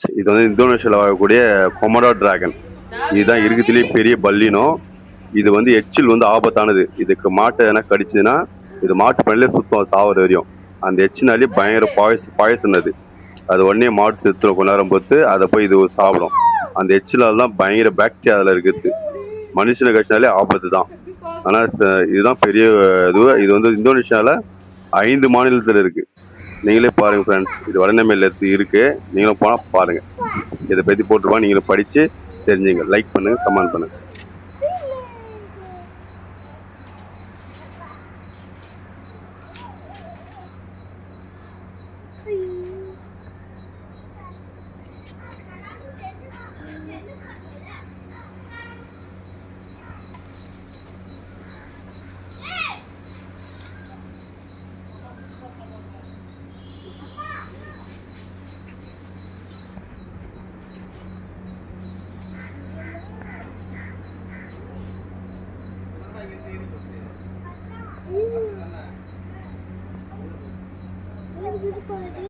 Friends, இது வந்து இந்தோனேஷியாவில் வாழக்கூடிய கொமடோ டிராகன். இதுதான் இருக்கிறதுலேயே பெரிய பல்லினோ. இது வந்து எச்சில் வந்து ஆபத்தானது. இதுக்கு மாட்டை எதனா கடிச்சதுன்னா இது மாட்டு பண்ணிலே சுத்தம் சாவர வரையும். அந்த எச்சினாலே பயங்கர பாயசன் அது. அது உடனே மாடு செத்துரும் கொஞ்ச நேரம் பொறுத்து. அதை போய் இது சாப்பிடும். அந்த எச்சிலால் தான் பயங்கர பாக்டீரியா அதில் இருக்குது. மனுஷனை கடிச்சினாலே ஆபத்து தான். ஆனால் இதுதான் பெரிய இது வந்து இந்தோனேஷியாவில் 5 மாநிலத்தில் இருக்குது. நீங்களே பாருங்கள் ஃப்ரெண்ட்ஸ், இது வடநெம்மையில் இருக்குது. நீங்களும் போனால் பாருங்கள். இதை பற்றி போட்டுருவாங்க, நீங்களும் படித்து தெரிஞ்சுங்க. லைக் பண்ணுங்கள், கமெண்ட் பண்ணுங்கள்.